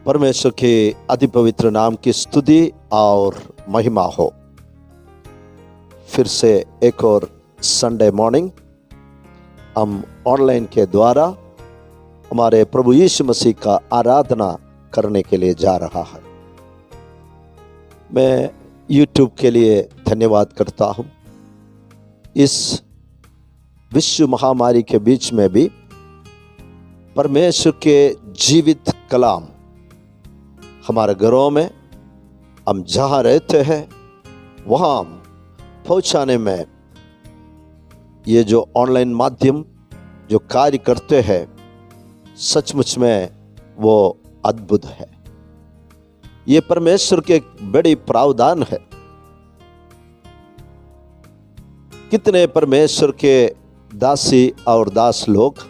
परमेश्वर के अति पवित्र नाम की स्तुति और महिमा हो। फिर से एक और संडे मॉर्निंग हम ऑनलाइन के द्वारा हमारे प्रभु यीशु मसीह का आराधना करने के लिए जा रहा है। मैं यूट्यूब के लिए धन्यवाद करता हूँ। इस विश्व महामारी के बीच में भी परमेश्वर के जीवित कलाम हमारे घरों में, हम जहाँ रहते हैं वहाँ पहुँचाने में ये जो ऑनलाइन माध्यम जो कार्य करते हैं, सचमुच में वो अद्भुत है। ये परमेश्वर के बड़ी प्रावधान है। कितने परमेश्वर के दासी और दास लोग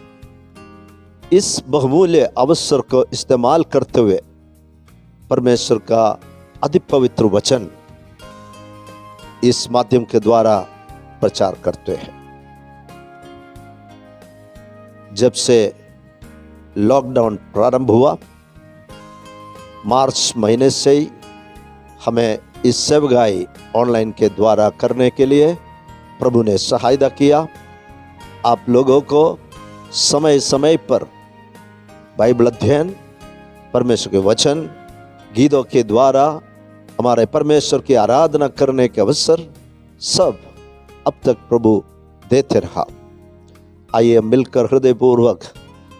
इस बहुमूल्य अवसर को इस्तेमाल करते हुए परमेश्वर का अति पवित्र वचन इस माध्यम के द्वारा प्रचार करते हैं। जब से लॉकडाउन प्रारंभ हुआ, मार्च महीने से ही हमें इस सेवगाई ऑनलाइन के द्वारा करने के लिए प्रभु ने सहायता किया। आप लोगों को समय समय पर बाइबल अध्ययन, परमेश्वर के वचन, गीतों के द्वारा हमारे परमेश्वर की आराधना करने के अवसर सब अब तक प्रभु देते रहा। आइए मिलकर हृदयपूर्वक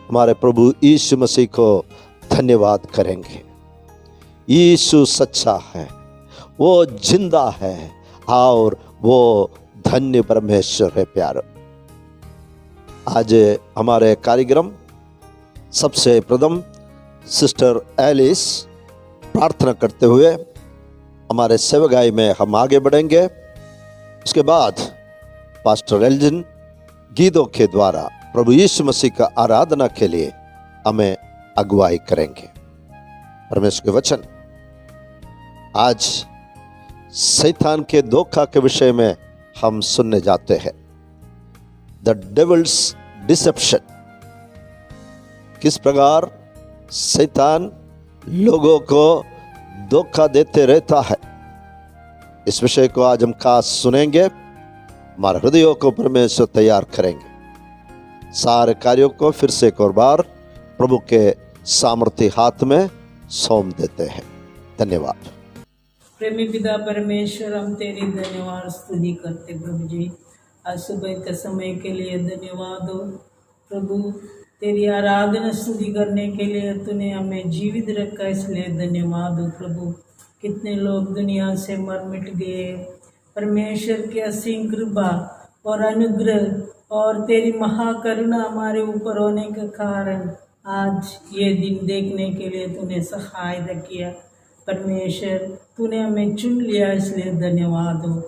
हमारे प्रभु यीशु मसीह को धन्यवाद करेंगे। यीशु सच्चा है, वो जिंदा है और वो धन्य परमेश्वर है। प्यारो, आज हमारे कार्यक्रम सबसे प्रथम सिस्टर एलिस प्रार्थना करते हुए हमारे सेवगाई में हम आगे बढ़ेंगे। उसके बाद पास्टर एल्जिन गीतों के द्वारा प्रभु यीशु मसीह का आराधना के लिए हमें अगुवाई करेंगे। परमेश्वर के वचन आज शैतान के धोखा के विषय में हम सुनने जाते हैं। द डेविल्स डिसेप्शन, किस प्रकार शैतान लोगों को धोखा देते रहता है, इस विषय को आज हम खास सुनेंगे। हमारे हृदयों को परमेश्वर तैयार करेंगे। सारे कार्यों को फिर से एक और बार प्रभु के सामर्थ्य हाथ में सौंप देते हैं। धन्यवाद। प्रेमी पिता परमेश्वर, हम तेरी धन्यवाद स्तुति करते प्रभु जी। आज सुबह के समय के लिए धन्यवाद हो प्रभु। तेरी आराधना स्तुति करने के लिए तूने हमें जीवित रखा, इसलिए धन्यवाद हो प्रभु। कितने लोग दुनिया से मर मिट गए। परमेश्वर की असीम कृपा और अनुग्रह और तेरी महाकरुणा हमारे ऊपर होने के कारण आज ये दिन देखने के लिए तूने सहायता किया। परमेश्वर, तूने हमें चुन लिया, इसलिए धन्यवाद हो।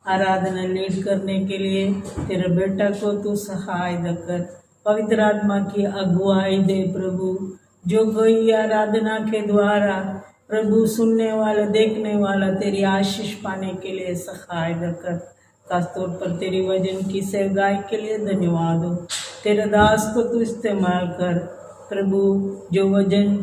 आराधना लीड करने के लिए तेरे बेटा को तू सहायता कर। पवित्र आत्मा की अगुवाई दे प्रभु। जो कोई आराधना के द्वारा प्रभु सुनने वाला, देखने वाला तेरी आशीष पाने के लिए सहायता कर। खासतौर पर तेरी वचन की सेवगाई के लिए धन्यवाद हो। तेरे दास को तू इस्तेमाल कर प्रभु। जो वचन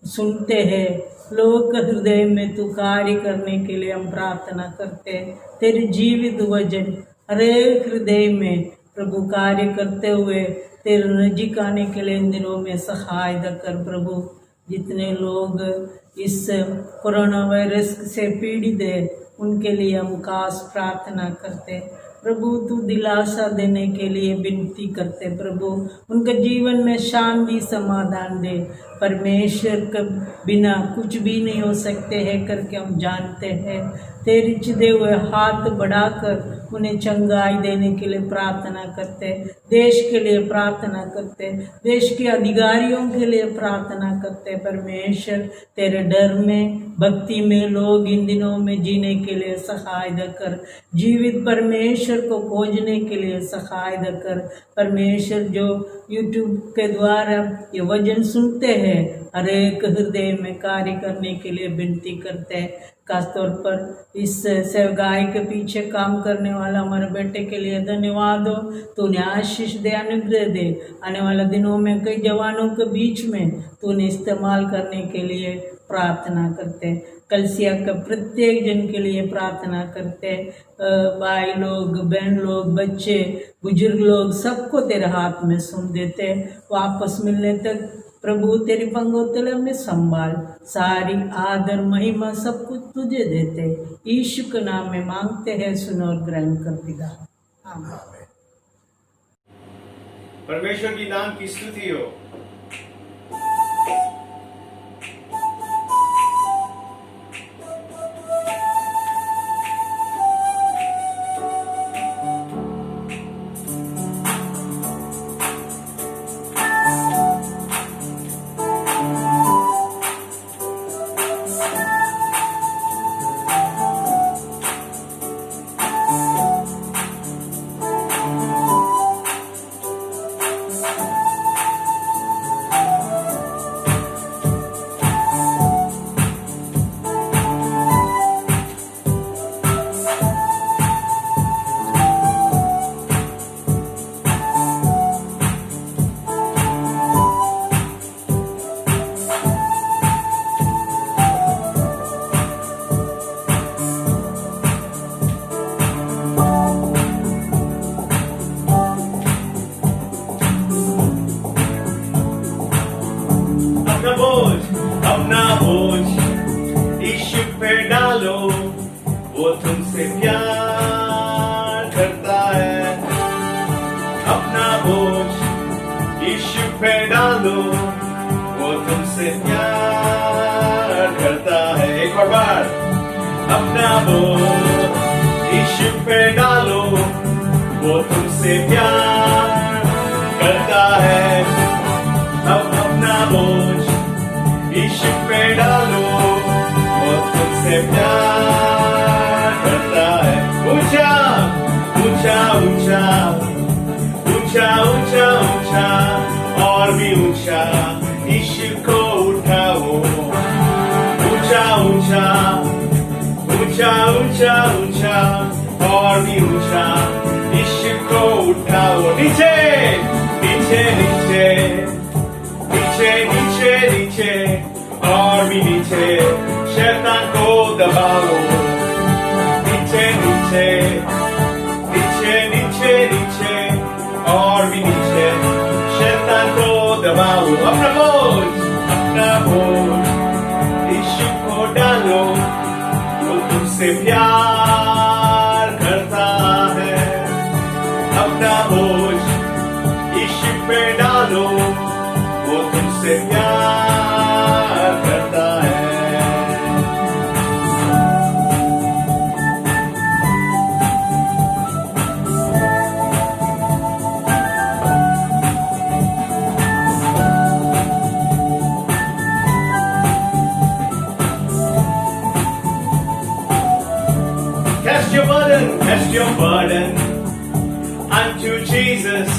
सुनते हैं लोगों के हृदय में तू कार्य करने के लिए हम प्रार्थना करते हैं। तेरे जीवित वचन हरेक हृदय में प्रभु कार्य करते हुए तेरे नजीक आने के लिए इन दिनों में सहायता कर प्रभु। जितने लोग इस कोरोना वायरस से पीड़ित है उनके लिए हम खास प्रार्थना करते प्रभु। तू दिलासा देने के लिए विनती करते प्रभु। उनके जीवन में शांति समाधान दे। परमेश्वर के बिना कुछ भी नहीं हो सकते हैं करके हम जानते हैं। तेरे चिदे हुए हाथ बढ़ाकर उन्हें चंगाई देने के लिए प्रार्थना करते। देश के लिए प्रार्थना करते, देश के अधिकारियों के लिए प्रार्थना करते। परमेश्वर, तेरे डर में, भक्ति में लोग इन दिनों में जीने के लिए सहायता कर। जीवित परमेश्वर को खोजने के लिए सहायता कर। परमेश्वर, जो यूट्यूब के द्वारा ये वचन सुनते हैं, हर एक हृदय में कार्य करने के लिए विनती करते हैं। खासतौर पर इस सेवगाई के पीछे काम करने वाला हमारे बेटे के लिए धन्यवाद हो। तो उन्हें आशीष दे, अनुग्रह दे। आने वाले दिनों में कई जवानों के बीच में तो उन्हें इस्तेमाल करने के लिए प्रार्थना करते हैं। कलसिया के प्रत्येक जन के लिए प्रार्थना करते हैं। भाई लोग, बहन लोग, बच्चे, बुजुर्ग लोग, सबको तेरे हाथ में सौंप देते हैं। वापस मिलने तक प्रभु तेरी पंगोतले में संभाल। सारी आदर महिमा सब कुछ तुझे देते। यीशु के नाम में मांगते हैं, सुनो और ग्रहण कर पिता। आमीन। परमेश्वर की नाम की स्तुति हो। अपना बोझ यीशु पे डालो, वो तुमसे प्यार करता है। अपना बोझ यीशु पे डालो, वो तुमसे प्यार करता है। एक और बार, अपना बोझ यीशु पे डालो, वो तुमसे प्यार करता है। अब अपना बोझ यीशु पे डालो, वो तुमसे प्यार करता है। ऊंचा ऊंचा ऊंचा ऊंचा ऊंचा ऊंचा और भी ऊंचा यीशु को उठाओ। ऊंचा ऊंचा ऊंचा ऊंचा ऊंचा और भी ऊंचा यीशु को उठाओ। नीचे नीचे नीचे नीचे नीचे नीचे और भी नीचे शैतान को दबाओ। नीचे नीचे नीचे नीचे नीचे और भी नीचे शैतान को दबाओ। अपना बोझ यीशु को डालो, वो तुमसे प्यार करता है। अपना बोझ यीशु पे डालो, वो तुमसे प्यार करता है। Cast your burden unto Jesus,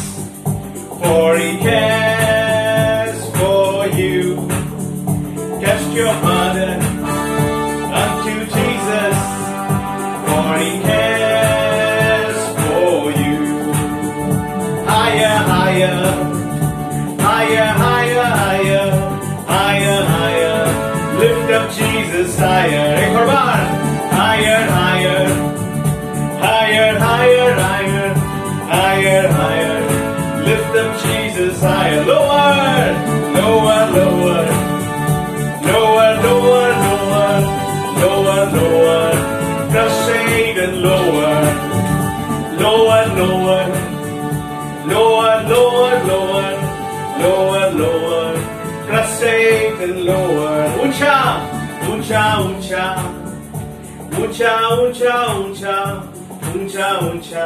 for He cares for you. Cast your burden unto Jesus, for He cares for you. Higher, higher, higher, higher, higher, higher, higher. Lift up Jesus higher. एक और बार, higher, higher, higher, higher, higher, higher, higher. Lift up Jesus higher. Lower, lower, lower, lower, lower, lower, lower, lower. Crush Satan lower, lower, lower, lower, lower, lower, lower, lower. Crush Satan lower. ऊंचा, ऊंचा, ऊंचा, ऊंचा, ऊंचा, ऊंचा, ऊंचा, ऊंचा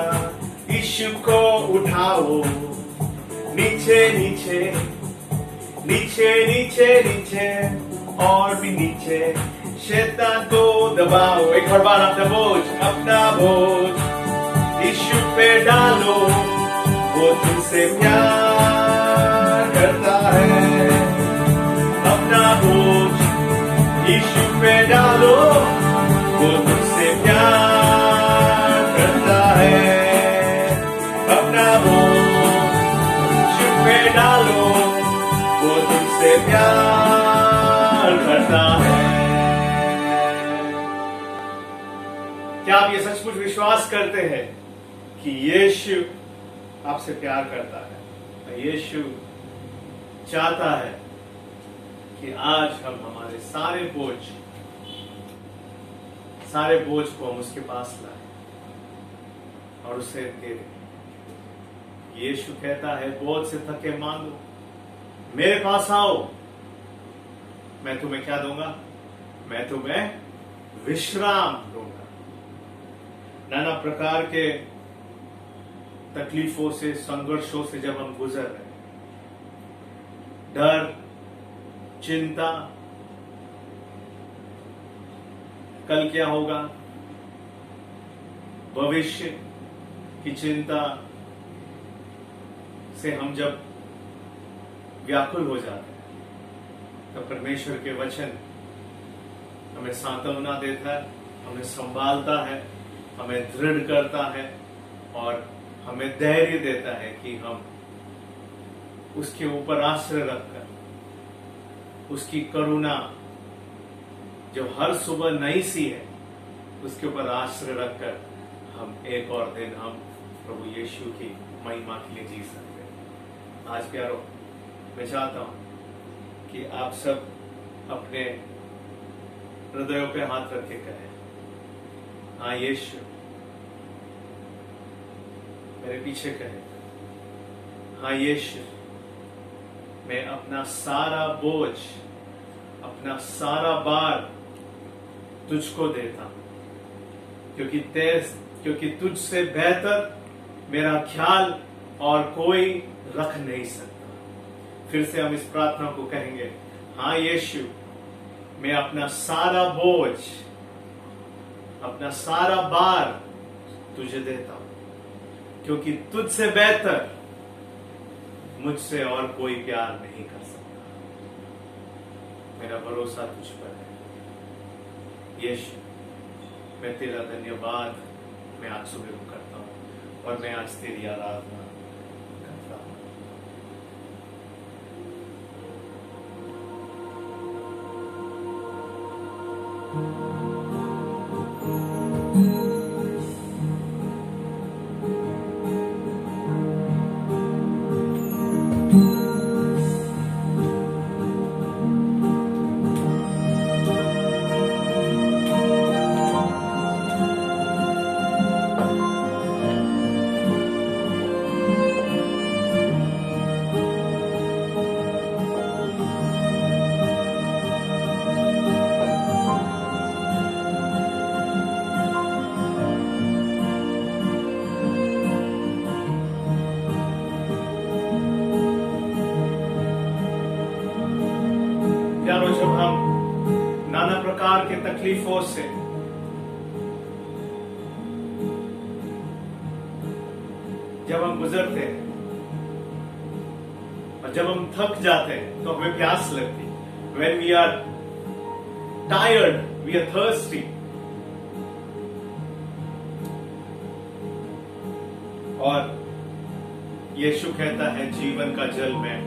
यीशु को उठाओ। नीचे नीचे नीचे नीचे नीचे और भी नीचे शैतान को दबाओ। एक और बार अपना बोझ यीशु पे डालो, वो तुमसे प्यार करता है। अपना बोझ यीशु पे डालो, मुझसे प्यार करता है। क्या आप ये सचमुच विश्वास करते हैं कि यीशु आपसे प्यार करता है? यीशु चाहता है कि आज हम हमारे सारे बोझ को हम उसके पास लाएं और उसे दे दें। यीशु कहता है, बोझ से थके मांगो, मेरे पास आओ, मैं तुम्हें क्या दूंगा? मैं तुम्हें विश्राम दूंगा। नाना प्रकार के तकलीफों से, संघर्षों से जब हम गुजर रहे हैं, डर, चिंता, कल क्या होगा, भविष्य की चिंता से हम जब व्याकुल हो जाते हैं, तो परमेश्वर के वचन हमें सांत्वना देता है, हमें संभालता है, हमें दृढ़ करता है और हमें धैर्य देता है कि हम उसके ऊपर आश्रय रखकर, उसकी करुणा जो हर सुबह नई सी है, उसके ऊपर आश्रय रखकर हम एक और दिन हम प्रभु यीशु की महिमा के लिए जी सकते हैं। आज प्यारो, मैं चाहता हूं कि आप सब अपने हृदयों पे हाथ रख के कहें, हाँ यीशु, मेरे पीछे कहें, हाँ यीशु, मैं अपना सारा बोझ, अपना सारा बार तुझको देता हूं, क्योंकि तुझसे बेहतर मेरा ख्याल और कोई रख नहीं सकता। फिर से हम इस प्रार्थना को कहेंगे, हाँ यीशु, मैं अपना सारा बोझ, अपना सारा बार तुझे देता हूं, क्योंकि तुझसे बेहतर मुझसे और कोई प्यार नहीं कर सकता। मेरा भरोसा तुझ पर है यीशु। मैं तेरा धन्यवाद मैं आज सुबह करता हूं और मैं आज तेरी आराधना करता हूं। प्यारो, जब हम नाना प्रकार के तकलीफों से, जब हम गुजरते हैं और जब हम थक जाते हैं, तो हमें प्यास लगती है। When we are tired, we are thirsty. और यीशु कहता है, जीवन का जल मैं,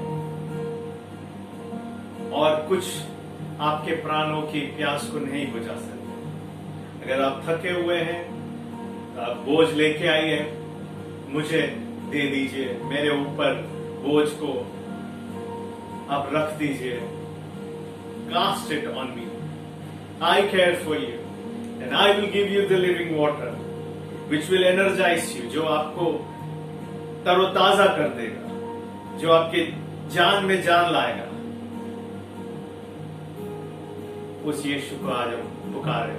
और कुछ आपके प्राणों की प्यास को नहीं बुझा सकते। अगर आप थके हुए हैं तो आप बोझ लेके आइए, मुझे दे दीजिए, मेरे ऊपर बोझ को आप रख दीजिए। Cast it on me. I care for you and I will give you the living water which will energize you, जो आपको तरोताजा कर देगा, जो आपके जान में जान लाएगा। उस यीशु को आज हम पुकारे,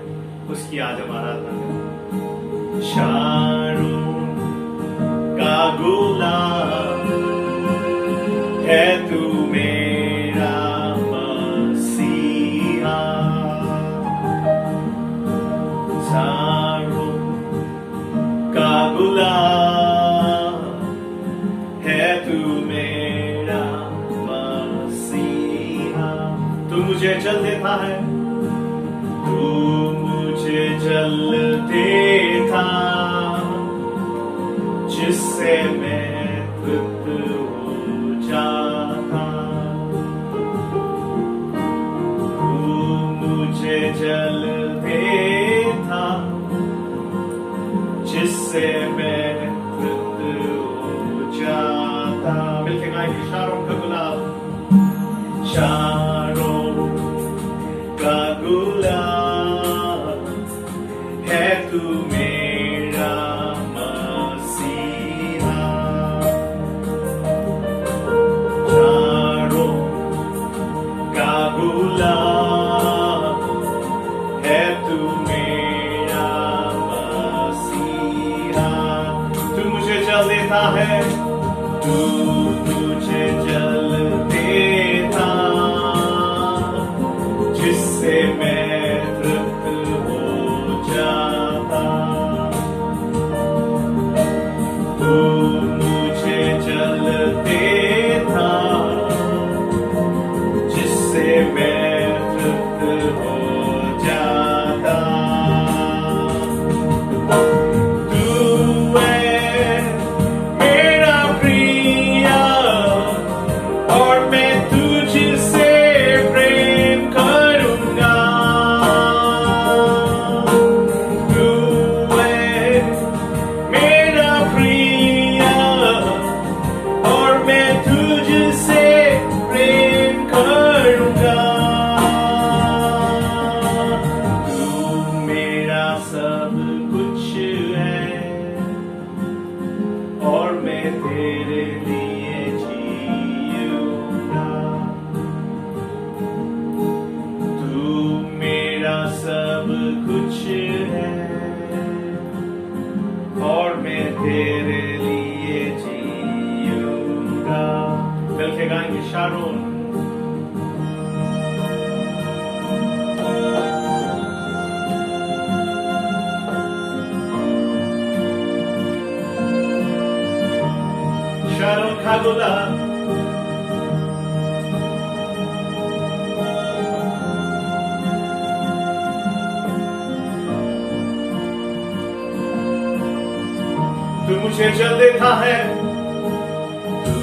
उसकी आज हम आराधना करें। शारोन का गुलाब है तू मेरा मसीहा, शारोन का गुलाब है तू मेरा मसीहा। तू मुझे जल देता है, तू मुझे जल देता, जिससे मैं तृप्त हो जाता। जलते था, जिससे मैं तृप्त हो जाता। मिलके गाएंगे, इशारों का गुलाब, इशारों का गुलाब है तू मेरा मसीहा। इशारों का गुलाब है तू मेरा मसीहा। तू मुझे जल देता है, तू मुझे जल देता, जिससे मैं तृप्त हो जाता। तू मुझे जल देता, जिससे मैं तृप्त हो जाता। तू है मेरा प्रिय और मैं तुझसे प्रेम करूंगा। तू है मेरा प्रिय और मैं तुझसे प्रेम करूंगा। तू मेरा सब कुछ है और मैं तेरे लिए जीऊंगा। तू मेरा सब कुछ है और मैं तेरे लिए जीऊंगा। मिलके गाएंगे, शारोन। शारोन का गुलाब, तू मुझे जल देता है, तू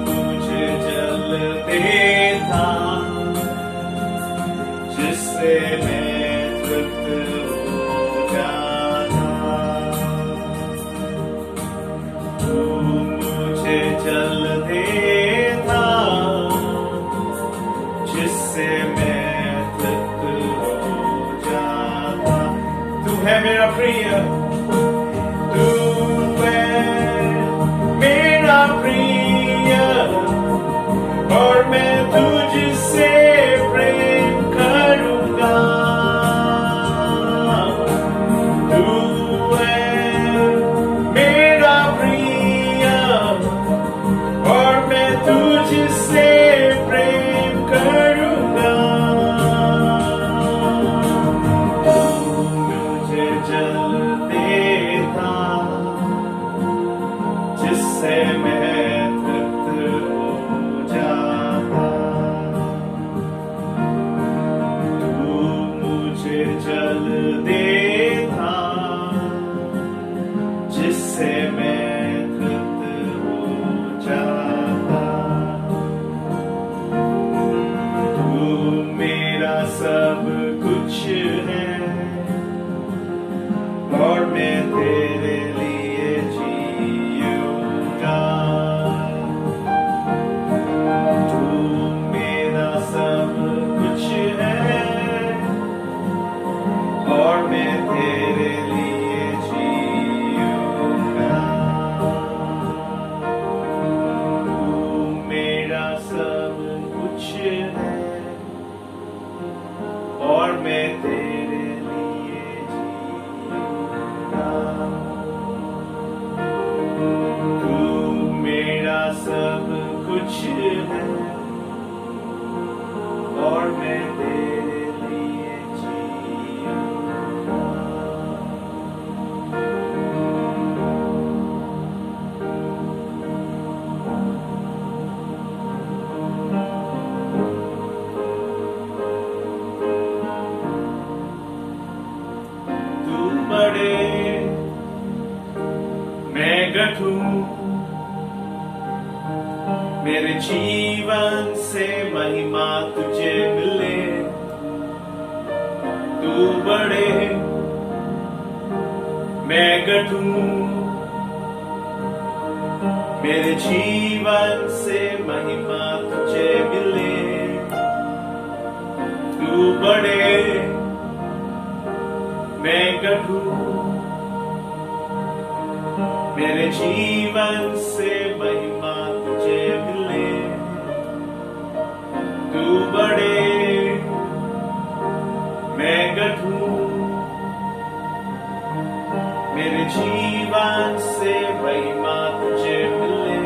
मुझे जल देता, जिससे मैं तृप्त हो जाता। तू मुझे जल देता, जिससे मैं तृप्त हो जाता। तू है मेरा प्रिय, तू मेरा प्रिय और मैं तुझसे प्रेम करूंगा। तू है मेरा प्रिय और मैं तुझसे प्रेम करूंगा। तू मुझे जल देता, जिससे मैं तृप्त हो जाता। तू मुझे जल देता, जिससे मैं तृप्त हो जाता। तू मेरा सब कुछ है और मैं तेरे लिए जीऊंगा। तू मेरा सब कुछ है और मैं तेरे लिए जीऊंगा। तू मेरा सब कुछ है और मैं तेरे लिए जीऊंगा। तू मेरा सब कुछ है और मैं तेरे लिए जीऊंगा। तू बड़े मैं घटूं, मेरे जीवन से महिमा तुझे मिले। तू बढ़े मैं घटूं, मेरे जीवन से महिमा तुझे मिले। तू बढ़े मैं घटूं, मेरे जीवन से महिमा तुझे मिले। तू बढ़े मैं घटूं, मेरे जीवन से महिमा तुझे मिले।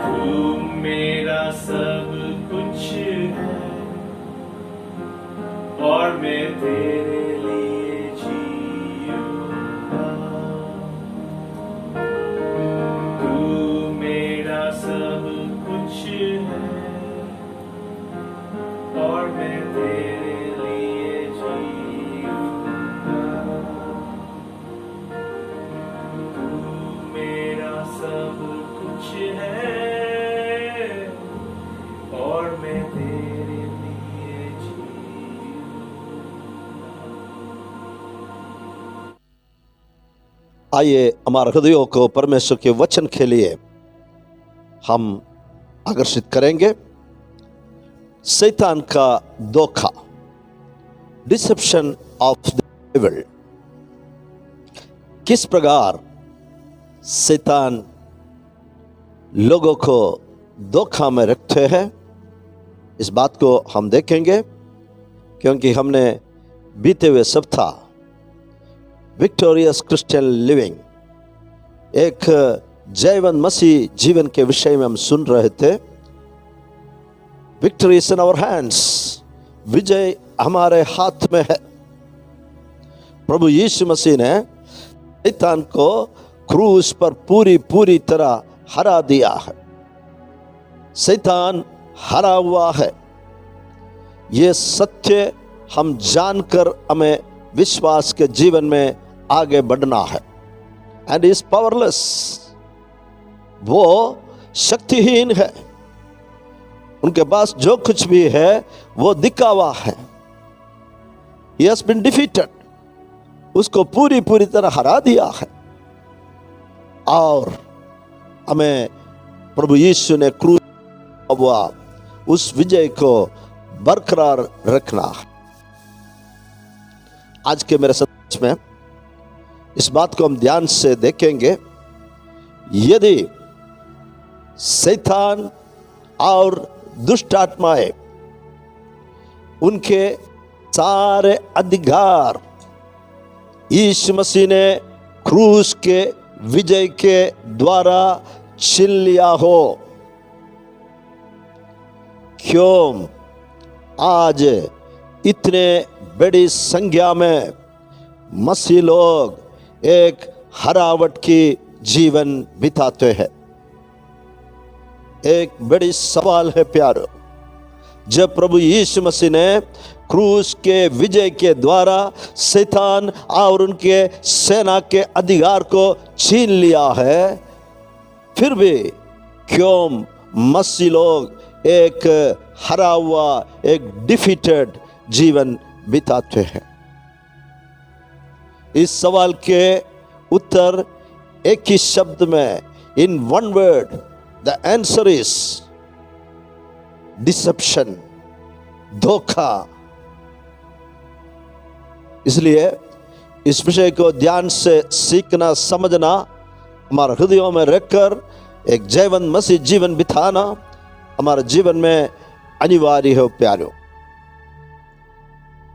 तू मेरा सब कुछ है और मैं तेरे लिए जीऊंगा। तू मेरा सब कुछ है और मैं तेरे लिए जीऊंगा। तू मेरा सब कुछ है और मैं तेरे लिए जीऊंगा। आइए हमारे हृदयों को परमेश्वर के वचन के लिए हम आकर्षित करेंगे। शैतान का धोखा, डिसेप्शन ऑफ द डेविल। किस प्रकार शैतान लोगों को धोखा में रखते हैं, इस बात को हम देखेंगे, क्योंकि हमने बीते हुए सप्ताह विक्टोरियस क्रिश्चियन लिविंग, एक जयवंत मसीह जीवन के विषय में हम सुन रहे थे। Victory is in our hands, विजय हमारे हाथ में है। प्रभु यीशु मसीह ने शैतान को क्रूस पर पूरी तरह हरा दिया है। शैतान हरा हुआ है। ये सत्य हम जानकर हमें विश्वास के जीवन में आगे बढ़ना है। एंड इज पावरलेस, वो शक्तिहीन है। उनके पास जो कुछ भी है वो दिखावा है। He has been defeated, उसको पूरी तरह हरा दिया है। और हमें प्रभु यीशु ने क्रूस हुआ उस विजय को बरकरार रखना है। आज के मेरे संदेश में इस बात को हम ध्यान से देखेंगे। यदि शैतान और दुष्ट आत्माएं, उनके सारे अधिकार यीशु मसीह ने क्रूस के विजय के द्वारा छीन लिया हो, क्यों आज इतने बड़ी संख्या में मसीह लोग एक हरावट की जीवन बिताते हैं? एक बड़ी सवाल है प्यारो। जब प्रभु यीशु मसीह ने क्रूस के विजय के द्वारा शैतान और उनके सेना के अधिकार को छीन लिया है, फिर भी क्यों मसीह लोग एक हरा हुआ, एक डिफीटेड जीवन बिताते हैं? इस सवाल के उत्तर एक ही शब्द में, in one word, the answer is deception, धोखा। इसलिए इस विषय को ध्यान से सीखना, समझना, हमारे हृदयों में रखकर एक जयवंत मसीह जीवन बिताना हमारे जीवन में अनिवार्य है। प्यारो,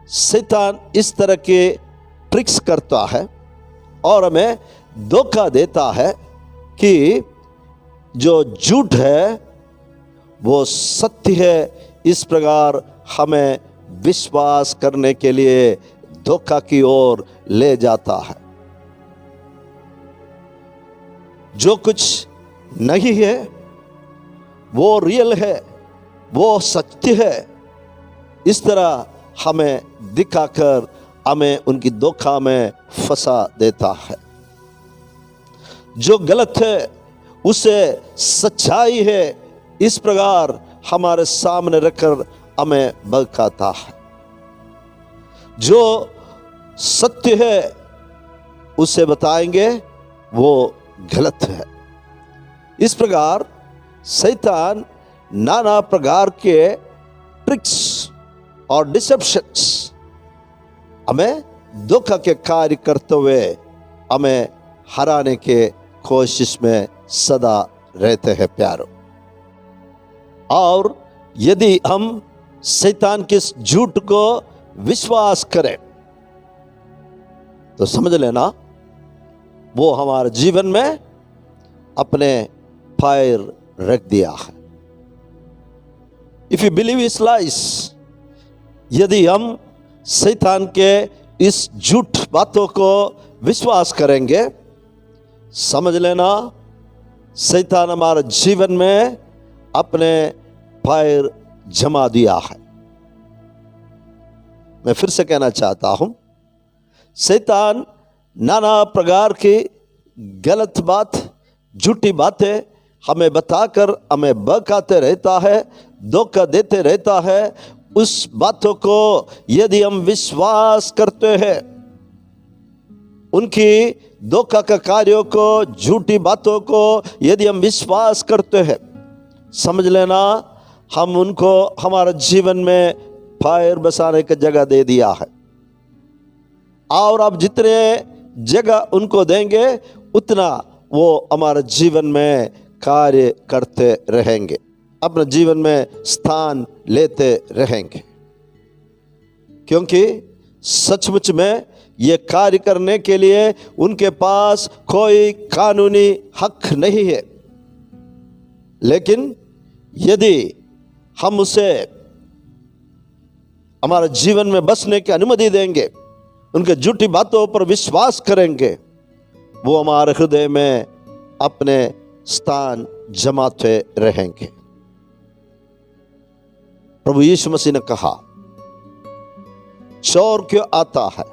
शैतान इस तरह के ट्रिक्स करता है और हमें धोखा देता है कि जो झूठ है वो सत्य है। इस प्रकार हमें विश्वास करने के लिए धोखा की ओर ले जाता है। जो कुछ नहीं है वो रियल है, वो सत्य है, इस तरह हमें दिखाकर हमें उनकी धोखा में फंसा देता है। जो गलत है उसे सच्चाई है, इस प्रकार हमारे सामने रखकर हमें बहकाता है। जो सत्य है उसे बताएंगे वो गलत है। इस प्रकार शैतान नाना प्रकार के ट्रिक्स और डिसेप्शंस हमें धोखा के कार्य करते हुए हमें हराने के कोशिश में सदा रहते हैं प्यारो। और यदि हम शैतान के इस झूठ को विश्वास करें तो समझ लेना वो हमारे जीवन में अपने पैर रख दिया है। इफ यू बिलीव इस लाइस, यदि हम शैतान के इस झूठ बातों को विश्वास करेंगे, समझ लेना शैतान हमारे जीवन में अपने पैर जमा दिया है। मैं फिर से कहना चाहता हूं, शैतान नाना प्रकार की गलत बात, झूठी बातें हमें बताकर हमें बहकाते रहता है, धोखा देते रहता है। उस बातों को यदि हम विश्वास करते हैं, उनकी धोखा का कार्यों को, झूठी बातों को यदि हम विश्वास करते हैं, समझ लेना हम उनको हमारे जीवन में पैर बसाने की जगह दे दिया है। और अब जितने जगह उनको देंगे उतना वो हमारे जीवन में कार्य करते रहेंगे, अपने जीवन में स्थान लेते रहेंगे। क्योंकि सचमुच में ये कार्य करने के लिए उनके पास कोई कानूनी हक नहीं है। लेकिन यदि हम उसे हमारे जीवन में बसने की अनुमति देंगे, उनके झूठी बातों पर विश्वास करेंगे, वो हमारे हृदय में अपने स्थान जमाते रहेंगे। प्रभु यीशु मसीह ने कहा, चोर क्यों आता है?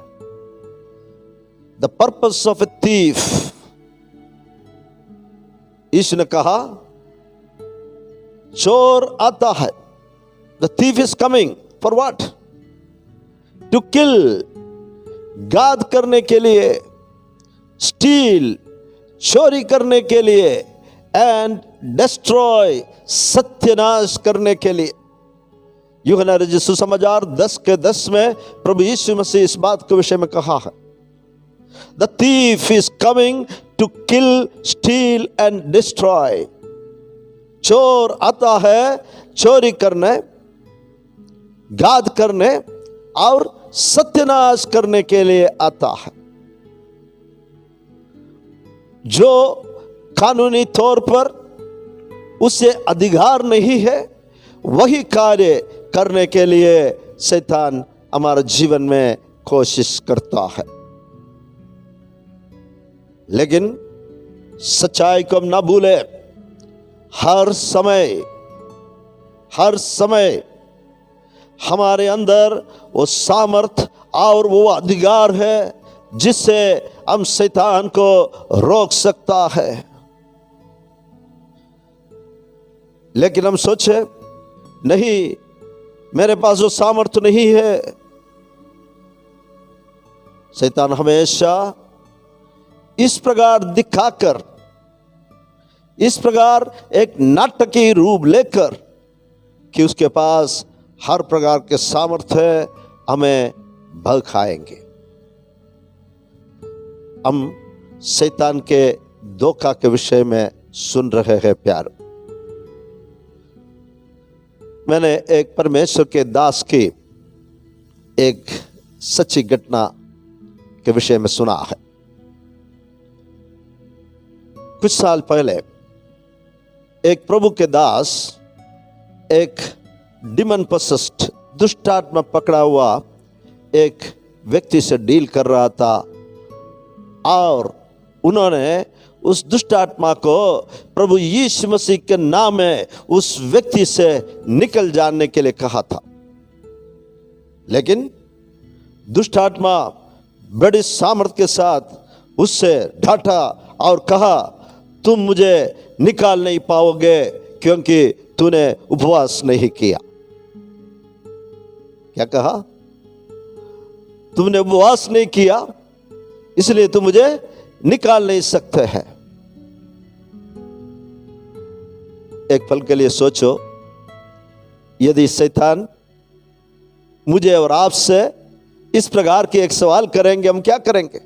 The purpose of a thief. Yeshu ने कहा चोर आता है। The thief is coming for what? To kill, गाद करने के लिए, स्टील, चोरी करने के लिए, एंड डिस्ट्रॉय, सत्यानाश करने के लिए। यूहन्ना रचित सुसमाचार 10:10 में प्रभु यीशु मसीह इस बात के विषय में कहा है, the thief is coming to kill, steal and destroy. चोर आता है चोरी करने, गाद करने और सत्यानाश करने के लिए आता है। जो कानूनी तौर पर उसे अधिकार नहीं है, वही कार्य करने के लिए शैतान हमारे जीवन में कोशिश करता है। लेकिन सच्चाई को हम ना भूले, हर समय हमारे अंदर वो सामर्थ और वो अधिकार है जिससे हम शैतान को रोक सकता है। लेकिन हम सोचे नहीं, मेरे पास वो सामर्थ नहीं है। शैतान हमेशा इस प्रकार दिखाकर, इस प्रकार एक नाटकीय रूप लेकर कि उसके पास हर प्रकार के सामर्थ्य है, हमें भड़काएंगे। हम शैतान के धोखा के विषय में सुन रहे हैं प्यार। मैंने एक परमेश्वर के दास की एक सच्ची घटना के विषय में सुना है। कुछ साल पहले एक प्रभु के दास एक डिमन पोसेस्ड, दुष्टात्मा पकड़ा हुआ एक व्यक्ति से डील कर रहा था और उन्होंने उस दुष्टात्मा को प्रभु यीशु मसीह के नाम में उस व्यक्ति से निकल जाने के लिए कहा था। लेकिन दुष्टात्मा बड़ी सामर्थ्य के साथ उससे डांटा और कहा, तुम मुझे निकाल नहीं पाओगे क्योंकि तूने उपवास नहीं किया। क्या कहा? तुमने उपवास नहीं किया, इसलिए तुम मुझे निकाल नहीं सकते हैं। एक पल के लिए सोचो, यदि शैतान मुझे और आपसे इस प्रकार के एक सवाल करेंगे, हम क्या करेंगे?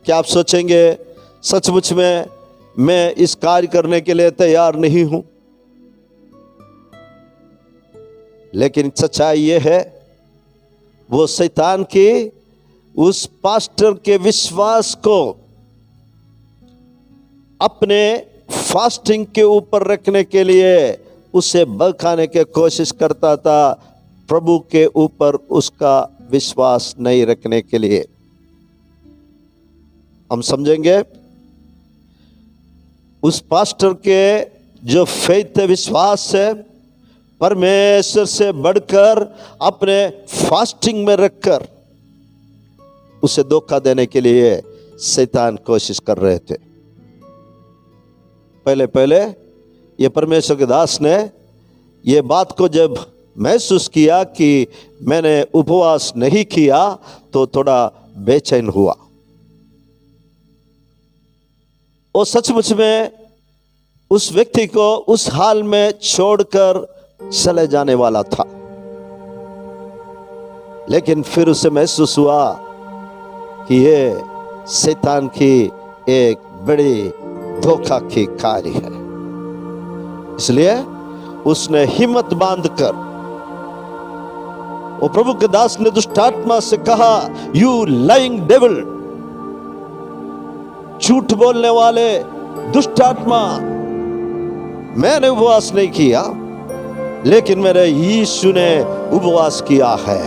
क्या आप सोचेंगे सचमुच में मैं इस कार्य करने के लिए तैयार नहीं हूं? लेकिन सच्चाई यह है, वो शैतान की उस पास्टर के विश्वास को अपने फास्टिंग के ऊपर रखने के लिए उसे बहकाने की कोशिश करता था, प्रभु के ऊपर उसका विश्वास नहीं रखने के लिए। हम समझेंगे उस पास्टर के जो फेथ है, विश्वास है, परमेश्वर से बढ़कर अपने फास्टिंग में रखकर उसे धोखा देने के लिए शैतान कोशिश कर रहे थे। पहले पहले ये परमेश्वर के दास ने ये बात को जब महसूस किया कि मैंने उपवास नहीं किया तो थोड़ा बेचैन हुआ। और सचमुच में उस व्यक्ति को उस हाल में छोड़कर चले जाने वाला था, लेकिन फिर उसे महसूस हुआ कि ये शैतान की एक बड़ी धोखा की कार्य है। इसलिए उसने हिम्मत बांधकर, वो प्रभु के दास ने दुष्टात्मा से कहा, यू लाइंग डेविल, झूठ बोलने वाले दुष्टात्मा, मैंने उपवास नहीं किया, लेकिन मेरे यीशु ने उपवास किया है।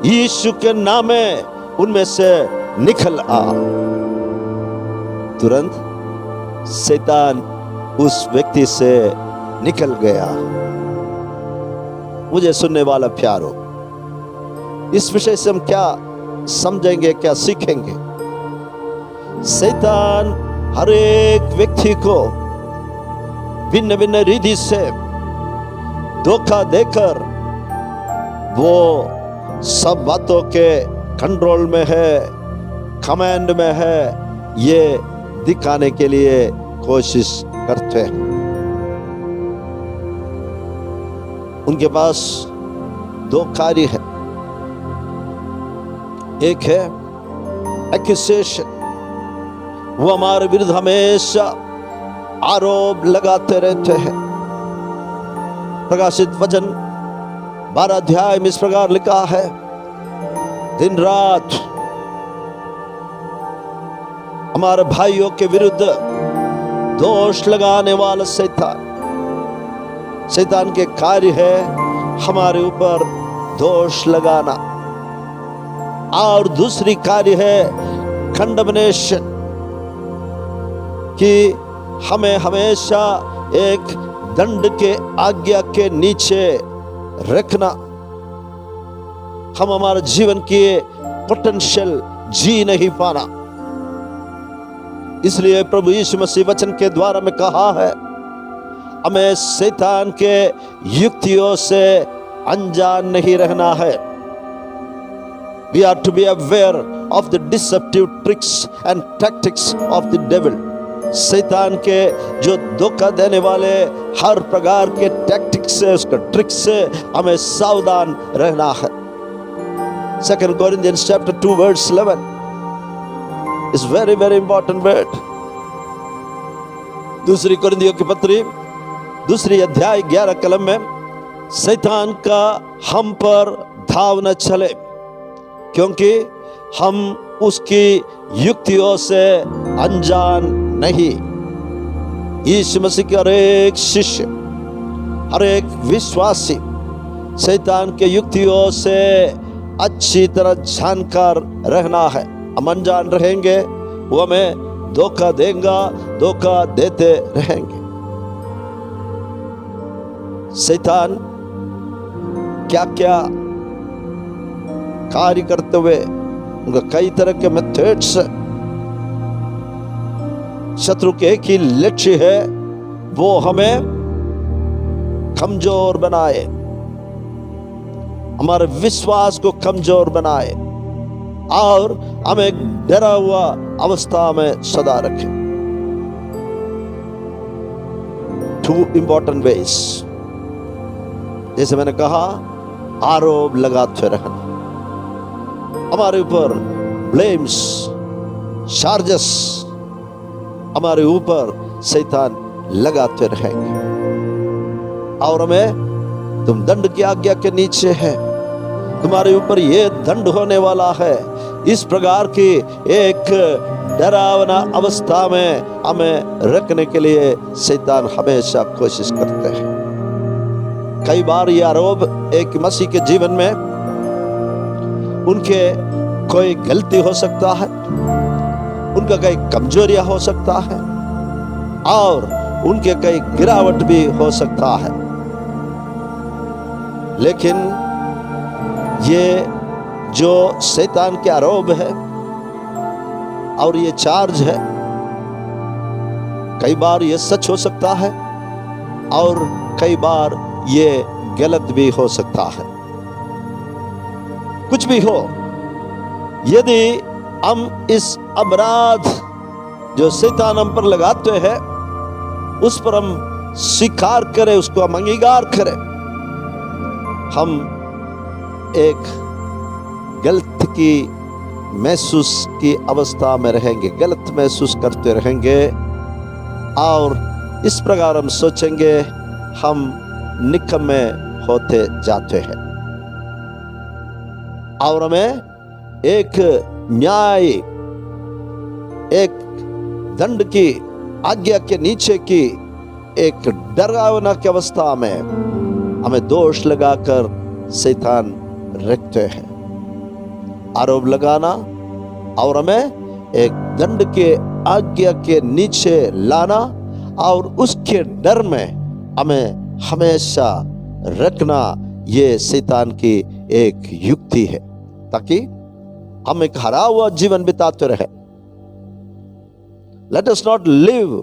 यीशु के नाम में उनमें से निकल आ। तुरंत शैतान उस व्यक्ति से निकल गया। मुझे सुनने वाला प्यारो, इस विषय से हम क्या समझेंगे, क्या सीखेंगे? शैतान हर एक व्यक्ति को भिन्न भिन्न रीति से धोखा देकर वो सब बातों के कंट्रोल में है, कमांड में है, ये दिखाने के लिए कोशिश करते हैं। उनके पास दो कार्य है। एक है एक्यूजेशन, वो हमारे विरुद्ध हमेशा आरोप लगाते रहते हैं। प्रकाशित वचन 12 अध्याय में इस प्रकार लिखा है, दिन रात हमारे भाइयों के विरुद्ध दोष लगाने वाला शैतान के कार्य है हमारे ऊपर दोष लगाना। और दूसरी कार्य है कंडमनेशन, कि हमें हमेशा एक दंड के आज्ञा के नीचे रखना। हम हमारे जीवन के पोटेंशियल जी नहीं पाना। इसलिए प्रभु यीशु मसीह वचन के द्वारा में कहा है, हमें शैतान के युक्तियों से अनजान नहीं रहना है। We are to be aware of the deceptive tricks and tactics of the devil. शैतान के जो धोखा देने वाले हर प्रकार के टैक्टिक्स से, उसका ट्रिक से हमें सावधान रहना है। 2 Corinthians chapter 2 verse 11 is very very important word. दूसरी कोरिन्थियों की पत्री दूसरी अध्याय 11 कलम में, शैतान का हम पर धाव न चले, क्योंकि हम उसकी युक्तियों से अनजान नहीं। यीशु मसीह के हर एक शिष्य, हर एक विश्वासी शैतान के युक्तियों से अच्छी तरह जानकार रहना है। हम अनजान रहेंगे, वो हमें धोखा देगा, धोखा देते रहेंगे। शैतान क्या क्या कार्य करते हुए, उनका कई तरह के मेथड्स, शत्रु के एक ही लक्ष्य है, वो हमें कमजोर बनाए, हमारे विश्वास को कमजोर बनाए और हमें डरा हुआ अवस्था में सदा रखे। 2 important ways, जैसे मैंने कहा, आरोप लगाते रहना, हमारे ऊपर ब्लेम्स, चार्जेस हमारे ऊपर शैतान लगाते रहेंगे और हमें तुम दंड की आज्ञा के नीचे है, तुम्हारे ऊपर ये दंड होने वाला है, इस प्रकार की एक डरावना अवस्था में हमें रखने के लिए शैतान हमेशा कोशिश करते हैं। कई बार ये आरोप एक मसीह के जीवन में उनके कोई गलती हो सकता है, उनका कई कमजोरियां हो सकता है और उनके कई गिरावट भी हो सकता है, लेकिन ये जो शैतान के आरोप है और ये चार्ज है, कई बार ये सच हो सकता है और कई बार ये गलत भी हो सकता है। कुछ भी हो, यदि हम इस अपराध जो शैतान हम पर लगाते हैं उस पर हम स्वीकार करें, उसको हम अंगीकार करें, हम एक गलत की महसूस की अवस्था में रहेंगे, गलत महसूस करते रहेंगे और इस प्रकार हम सोचेंगे हम निकम्मे होते जाते हैं और हमें एक न्याय, एक दंड की आज्ञा के नीचे की एक डरावना की अवस्था में हमें दोष लगाकर शैतान रखते हैं। आरोप लगाना और हमें एक दंड के आज्ञा के नीचे लाना और उसके डर में हमें हमेशा रखना, ये शैतान की एक युक्ति है ताकि हम एक हरा हुआ जीवन बिताते रहे। Let us not live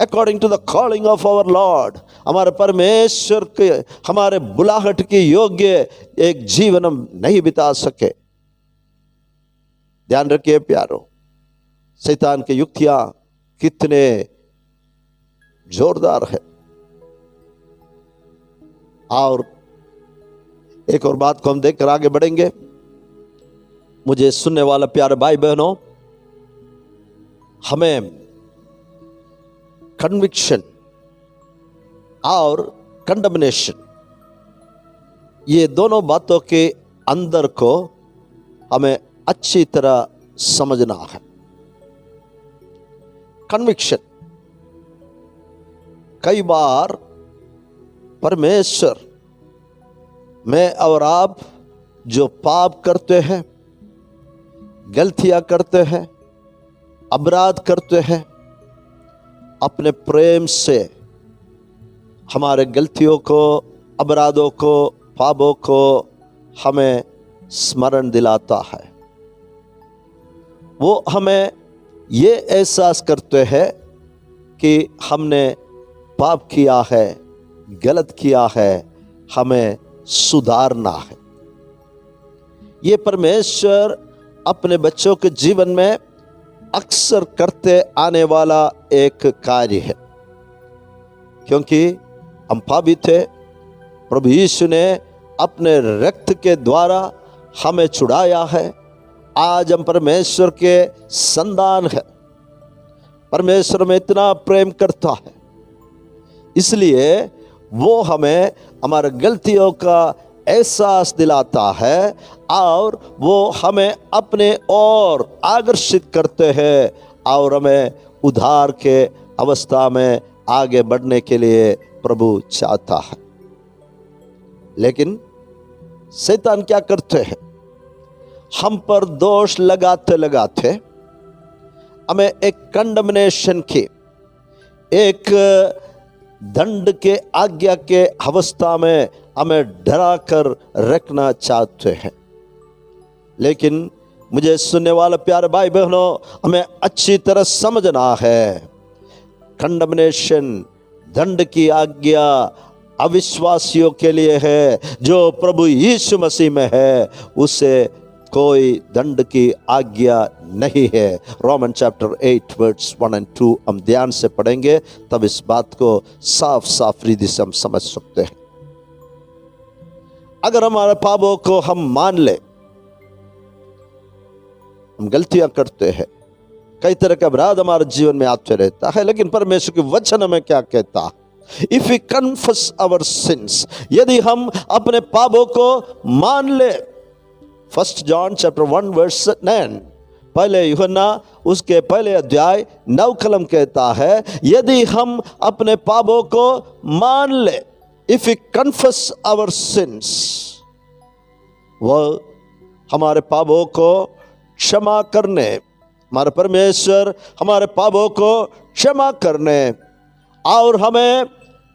according to the calling of our Lord. हमारे परमेश्वर के हमारे बुलाहट के योग्य एक जीवन हम नहीं बिता सके। ध्यान रखिए प्यारो, शैतान की युक्तियां कितने जोरदार है। और एक और बात को हम देखकर आगे बढ़ेंगे। मुझे सुनने वाला प्यारे भाई बहनों, हमें कन्विक्शन और कंडमनेशन, ये दोनों बातों के अंदर को हमें अच्छी तरह समझना है। कन्विक्शन, कई बार परमेश्वर मैं और आप जो पाप करते हैं, गलतियां करते हैं, अपराध करते हैं, अपने प्रेम से हमारे गलतियों को, अपराधों को, पापों को हमें स्मरण दिलाता है। वो हमें ये एहसास करते हैं कि हमने पाप किया है, गलत किया है, हमें सुधारना है। ये परमेश्वर अपने बच्चों के जीवन में अक्सर करते आने वाला एक कार्य है, क्योंकि हम पापी थे। प्रभु यीशु ने अपने रक्त के द्वारा हमें छुड़ाया है। आज हम परमेश्वर के संतान हैं। परमेश्वर में इतना प्रेम करता है, इसलिए वो हमें हमारे गलतियों का एहसास दिलाता है और वो हमें अपने ओर आकर्षित करते हैं और हमें उद्धार के अवस्था में आगे बढ़ने के लिए प्रभु चाहता है। लेकिन शैतान क्या करते हैं, हम पर दोष लगाते लगाते हमें एक कंडमनेशन की, एक दंड के आज्ञा के अवस्था में हमें डरा कर रखना चाहते हैं। लेकिन मुझे सुनने वाले प्यारे भाई बहनों, हमें अच्छी तरह समझना है, कंडमनेशन, दंड की आज्ञा अविश्वासियों के लिए है। जो प्रभु यीशु मसीह में है उसे कोई दंड की आज्ञा नहीं है। रोमन चैप्टर 8 वर्ड्स 1 और 2 हम ध्यान से पढ़ेंगे, तब इस बात को साफ साफ रीति से हम समझ सकते हैं। अगर हमारे पापों को हम मान ले, हम गलतियां करते हैं, कई तरह का अपराध हमारे जीवन में आते रहता है, लेकिन परमेश्वर के वचन हमें क्या कहता है? If we confess our sins, यदि हम अपने पापों को मान ले, 1 जॉन चैप्टर 1 वर्स 9, पहले यूहन्ना उसके पहले अध्याय 9 कलम कहता है, यदि हम अपने पापों को मान ले, if we confess our sins, वह हमारे पापों को क्षमा करने, हमारे परमेश्वर हमारे पापों को क्षमा करने और हमें,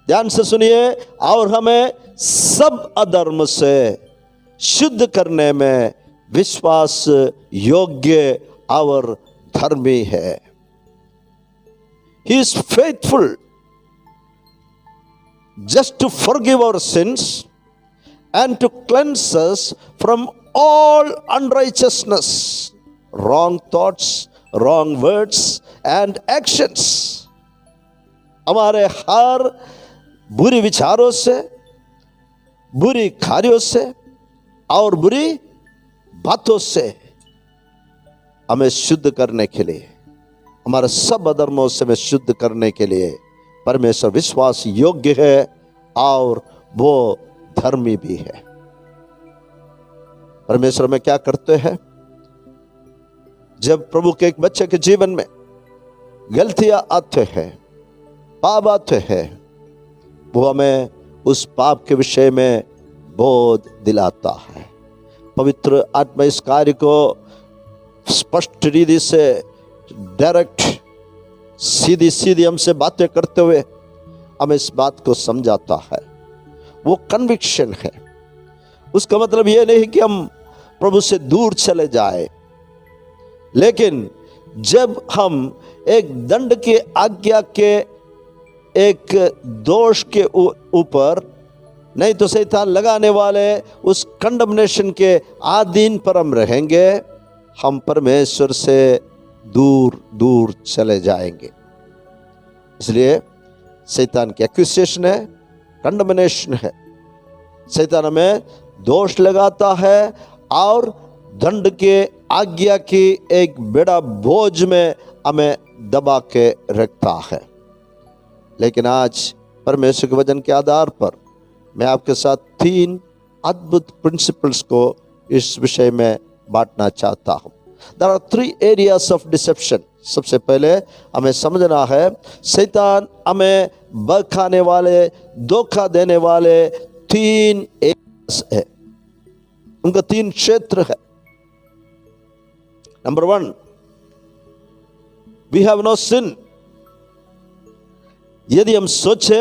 ध्यान से सुनिए, और हमें सब अधर्म से शुद्ध करने में विश्वास योग्य और धर्मी है। He is faithful just to forgive our sins and to cleanse us from all unrighteousness, wrong thoughts, wrong words and actions। हमारे हर बुरी विचारों से, बुरी कार्यों से और बुरी बातों से हमें शुद्ध करने के लिए, हमारे सब अधर्मों से हमें शुद्ध करने के लिए परमेश्वर विश्वास योग्य है और वो धर्मी भी है। परमेश्वर में क्या करते हैं? जब प्रभु के एक बच्चे के जीवन में गलतियां आते हैं, पाप आते हैं, वो हमें उस पाप के विषय में बोध दिलाता है। पवित्र आत्मा इस कार्य को स्पष्ट रीति से, डायरेक्ट, सीधी सीधी हमसे बातें करते हुए हमें इस बात को समझाता है। वो कन्विक्शन है। उसका मतलब ये नहीं कि हम प्रभु से दूर चले जाए, लेकिन जब हम एक दंड के आज्ञा के एक दोष के ऊपर, नहीं तो शैतान लगाने वाले उस कंडमनेशन के अधीन पर हम रहेंगे, हम परमेश्वर से दूर दूर चले जाएंगे। इसलिए शैतान की एक्यूजेशन है, कंडमनेशन है। शैतान हमें दोष लगाता है और दंड के आज्ञा की एक बड़ा बोझ में हमें दबा के रखता है। लेकिन आज परमेश्वर के वचन के आधार पर मैं आपके साथ 3 अद्भुत प्रिंसिपल्स को इस विषय में बांटना चाहता हूं। There are 3 areas of deception। सबसे पहले हमें समझना है, शैतान हमें बहकाने वाले, धोखा देने वाले 3 एरियास है, उनका 3 क्षेत्र है। Number 1, we have no sin। यदि हम सोचे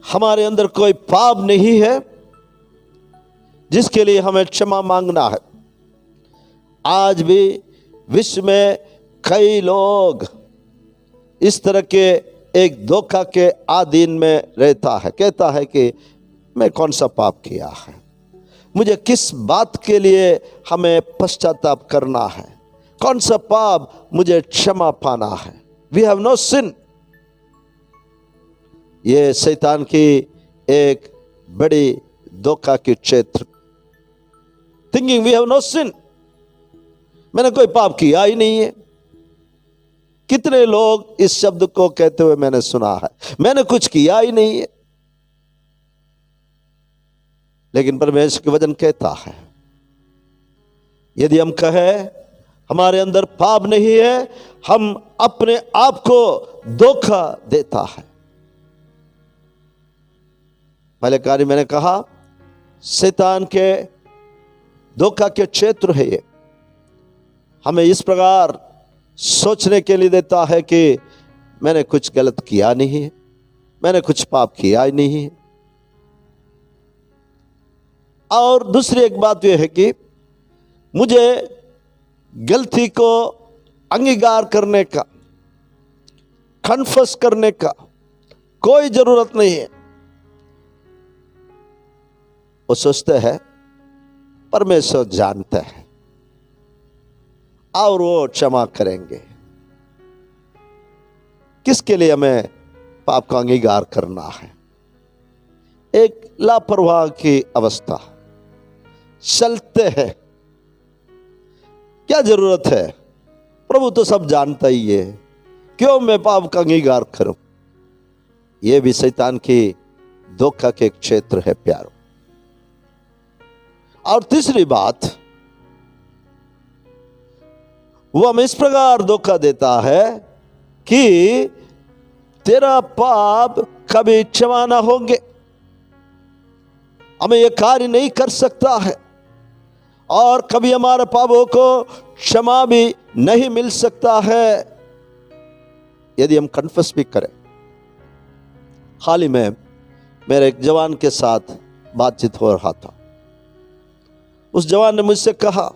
हमारे अंदर कोई पाप नहीं है जिसके लिए हमें क्षमा मांगना है। आज भी विश्व में कई लोग इस तरह के एक धोखा के अधीन में रहता है, कहता है कि मैं कौन सा पाप किया है, मुझे किस बात के लिए हमें पश्चाताप करना है, कौन सा पाप मुझे क्षमा पाना है। We have no sin. ये शैतान की एक बड़ी धोखा की क्षेत्र। Thinking we have no sin, मैंने कोई पाप किया ही नहीं है। कितने लोग इस शब्द को कहते हुए मैंने सुना है, मैंने कुछ किया ही नहीं है। लेकिन परमेश्वर के वचन कहता है, यदि हम कहें हमारे अंदर पाप नहीं है, हम अपने आप को धोखा देता है। पहले कार्य मैंने कहा, शैतान के धोखा के क्षेत्र है ये। हमें इस प्रकार सोचने के लिए देता है कि मैंने कुछ गलत किया नहीं है, मैंने कुछ पाप किया ही नहीं है। और दूसरी एक बात यह है कि मुझे गलती को अंगीकार करने का, कन्फेस करने का कोई जरूरत नहीं है। वो सोचते हैं परमेश्वर जानते हैं और वो क्षमा करेंगे। किसके लिए हमें पाप का अंगीकार करना है? एक लापरवाह की अवस्था, चलते हैं, क्या जरूरत है, प्रभु तो सब जानता ही है, क्यों मैं पाप का अंगीकार करूं? यह भी शैतान की धोखा के क्षेत्र है प्यारो। और तीसरी बात, वो हमें इस प्रकार धोखा देता है कि तेरा पाप कभी क्षमा ना होंगे, हमें यह कार्य नहीं कर सकता है और कभी हमारे पापों को क्षमा भी नहीं मिल सकता है यदि हम कन्फेस भी करें। हाल ही में मेरे एक जवान के साथ बातचीत हो रहा था। उस जवान ने मुझसे कहा,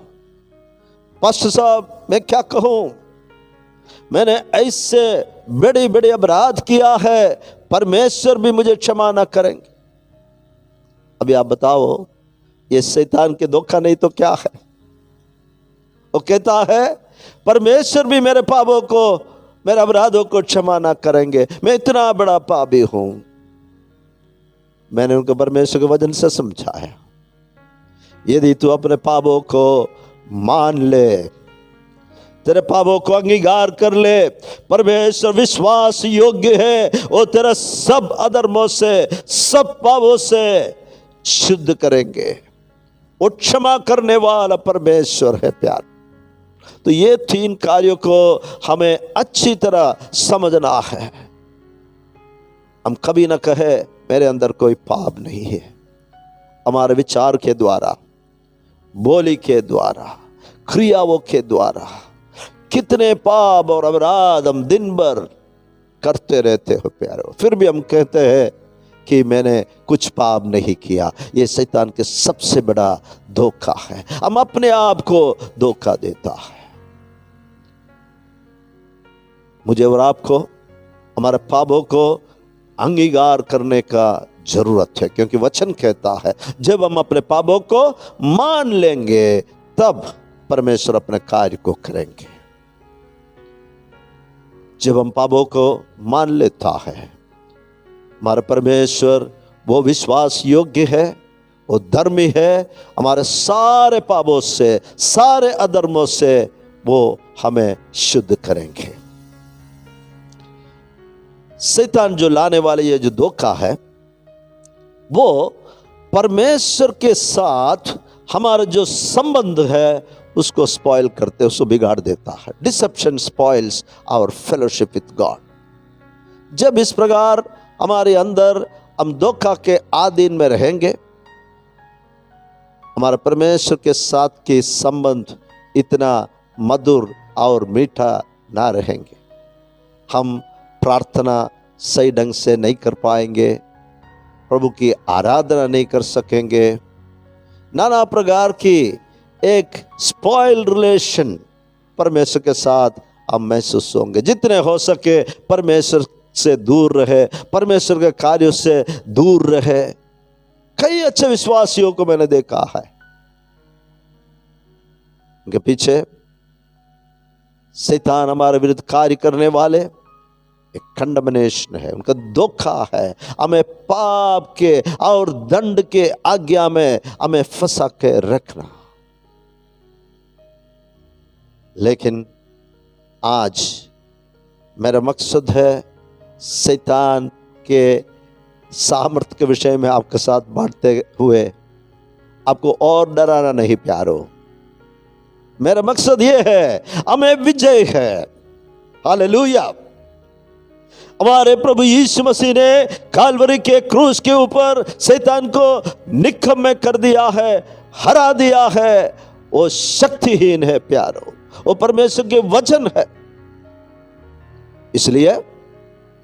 पास्टर साहब मैं क्या कहूं, मैंने ऐसे बड़े बड़े अपराध किया है, परमेश्वर भी मुझे क्षमा ना करेंगे। अभी आप बताओ, ये शैतान के धोखा नहीं तो क्या है? वो कहता है परमेश्वर भी मेरे पापों को, मेरे अपराधों को क्षमा ना करेंगे, मैं इतना बड़ा पापी हूं। मैंने उनको परमेश्वर के वचन से समझाया, यदि तू अपने पापों को मान ले, तेरे पापों को अंगीकार कर ले, परमेश्वर विश्वास योग्य है, वो तेरा सब अधर्मों से, सब पापों से शुद्ध करेंगे। वो क्षमा करने वाला परमेश्वर है प्यार। तो ये तीन कार्यों को हमें अच्छी तरह समझना है। हम कभी ना कहे मेरे अंदर कोई पाप नहीं है। हमारे विचार के द्वारा, बोली के द्वारा, क्रियाओं के द्वारा कितने पाप और अपराध हम दिन भर करते रहते हो प्यारो, फिर भी हम कहते हैं कि मैंने कुछ पाप नहीं किया। ये शैतान के सबसे बड़ा धोखा है, हम अपने आप को धोखा देता है। मुझे और आपको हमारे पापों को अंगीकार करने का जरूरत है, क्योंकि वचन कहता है जब हम अपने पापों को मान लेंगे तब परमेश्वर अपने कार्य को करेंगे। जब हम पापों को मान लेता है, हमारा परमेश्वर वो विश्वास योग्य है, वो धर्मी है, हमारे सारे पापों से, सारे अधर्मों से वो हमें शुद्ध करेंगे। शैतान जो लाने वाले ये जो धोखा है, वो परमेश्वर के साथ हमारा जो संबंध है उसको स्पॉइल करते, उसको बिगाड़ देता है। Deception spoils our fellowship with God. जब इस प्रकार हमारे अंदर हम धोखा के आधीन में रहेंगे, हमारे परमेश्वर के साथ के संबंध इतना मधुर और मीठा ना रहेंगे। हम प्रार्थना सही ढंग से नहीं कर पाएंगे, प्रभु की आराधना नहीं कर सकेंगे, नाना प्रकार की एक स्पॉइल रिलेशन परमेश्वर के साथ हम महसूस होंगे। जितने हो सके परमेश्वर से दूर रहे, परमेश्वर के कार्यों से दूर रहे। कई अच्छे विश्वासियों को मैंने देखा है, उनके पीछे शैतान हमारे विरुद्ध कार्य करने वाले एक कंडमनेशन है, उनका धोखा है, हमें पाप के और दंड के आज्ञा में हमें फंसा के रखना। लेकिन आज मेरा मकसद है शैतान के सामर्थ्य के विषय में आपके साथ बांटते हुए आपको और डराना नहीं प्यारो। मेरा मकसद ये है, हमें विजय है। हालेलुया। हमारे प्रभु यीशु मसीह ने काल्वरी के क्रूस के ऊपर शैतान को निकम्मे कर दिया है, हरा दिया है। वो शक्तिहीन है प्यारो, वो परमेश्वर के वचन है। इसलिए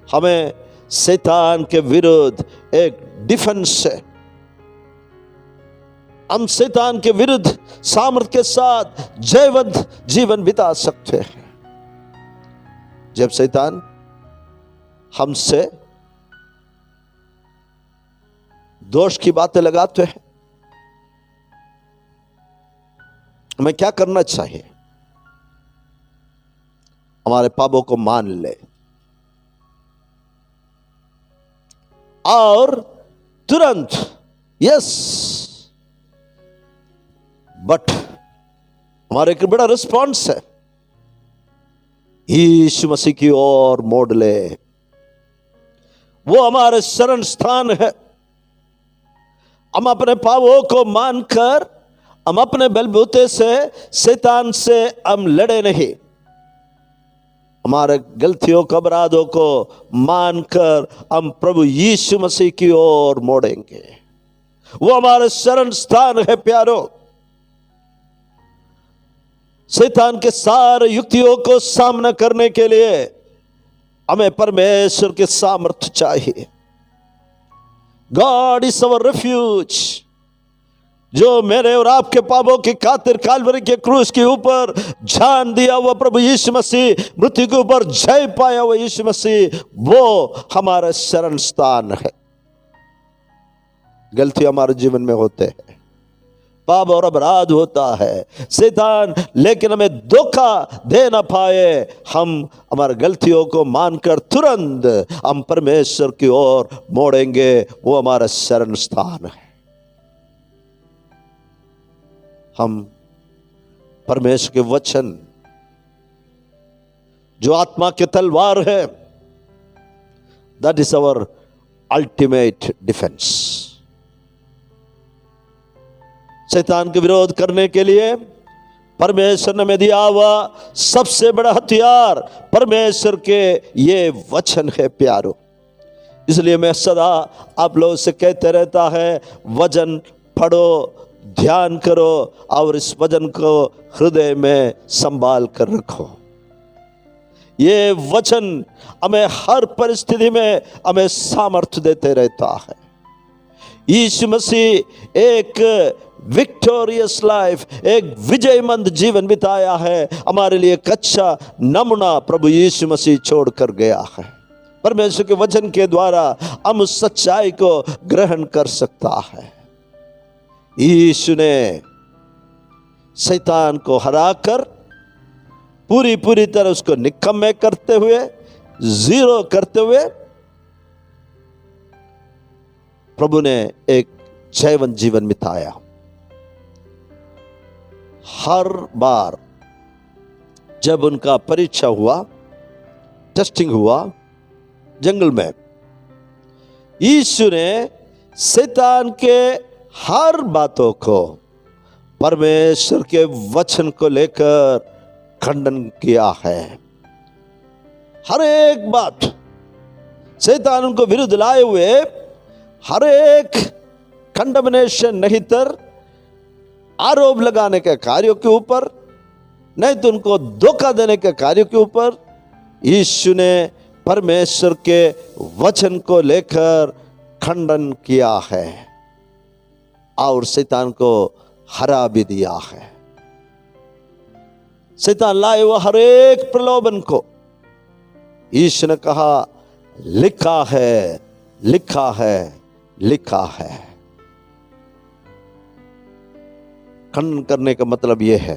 हमें शैतान के विरुद्ध एक डिफेंस है। हम शैतान के विरुद्ध सामर्थ्य के साथ जयवंत जीवन बिता सकते हैं। जब शैतान हमसे दोष की बातें लगाते हैं, हमें क्या करना चाहिए? हमारे पापों को मान ले और तुरंत, यस, बट हमारे एक बड़ा रिस्पॉन्स है, यीशु मसीह की ओर मोड़ ले। वो हमारे शरण स्थान है। हम अपने पापों को मानकर, हम अपने बलबूते से शैतान से हम लड़े नहीं, हमारे गलतियों को, अपराधों को मानकर हम प्रभु यीशु मसीह की ओर मोड़ेंगे। वो हमारे शरण स्थान है प्यारो। शैतान के सारे युक्तियों को सामना करने के लिए हमें परमेश्वर के सामर्थ्य चाहिए। गॉड इज अवर रिफ्यूज, जो मेरे और आपके पापों की खातिर कालवरी के क्रूस के ऊपर जान दिया हुआ प्रभु यीशु मसीह, मृत्यु के ऊपर जय पाया हुआ यीशु मसीह, वो हमारा शरण स्थान है। गलती हमारे जीवन में होते हैं, पाप और अपराध होता है, शैतान लेकिन हमें धोखा दे ना पाए। हम हमारी गलतियों को मानकर तुरंत हम परमेश्वर की ओर मोड़ेंगे। वो हमारा शरण स्थान है। हम परमेश्वर के वचन जो आत्मा के तलवार है, that is our ultimate defence. शैतान के विरोध करने के लिए परमेश्वर ने हमें दिया हुआ सबसे बड़ा हथियार परमेश्वर के ये वचन है प्यारो। इसलिए मैं सदा आप लोगों से कहते रहता है, वचन पढ़ो, ध्यान करो और इस वचन को हृदय में संभाल कर रखो। ये वचन हमें हर परिस्थिति में हमें सामर्थ्य देते रहता है। यीशु मसीह एक विक्टोरियस लाइफ, एक विजयमंद जीवन बिताया है। हमारे लिए एक अच्छा नमूना प्रभु यीशु मसीह छोड़ कर गया है। परमेश्वर के वचन के द्वारा हम उस सच्चाई को ग्रहण कर सकता है। यीशु ने शैतान को हराकर पूरी तरह उसको निकम्मे करते हुए, जीरो करते हुए, प्रभु ने एक जयवंत जीवन बिताया। हर बार जब उनका परीक्षा हुआ, टेस्टिंग हुआ जंगल में, यीशु ने शैतान के हर बातों को परमेश्वर के वचन को लेकर खंडन किया है। हर एक बात शैतान उनको विरुद्ध लाए हुए, हर एक कंडमनेशन नहीं तर आरोप लगाने के कार्यों के ऊपर, नहीं तो उनको धोखा देने के कार्यों के ऊपर यीशु ने परमेश्वर के वचन को लेकर खंडन किया है और शैतान को हरा भी दिया है। शैतान लाए हुआ हर एक प्रलोभन को यीशु ने कहा, लिखा है, लिखा है, लिखा है। खंडन करने का मतलब यह है,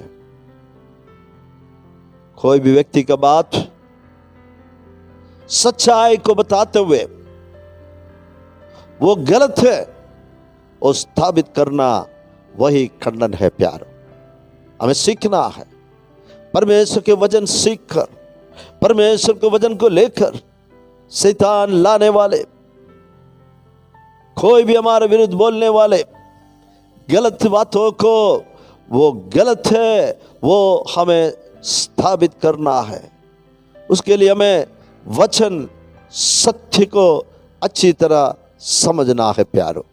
कोई भी व्यक्ति का बात सच्चाई को बताते हुए वो गलत है और स्थापित करना, वही खंडन है प्यारो। हमें सीखना है परमेश्वर के वचन सीखकर, परमेश्वर के वचन को लेकर शैतान लाने वाले, कोई भी हमारे विरुद्ध बोलने वाले गलत बातों को, वो गलत है, वो हमें स्थापित करना है। उसके लिए हमें वचन सत्य को अच्छी तरह समझना है प्यारो।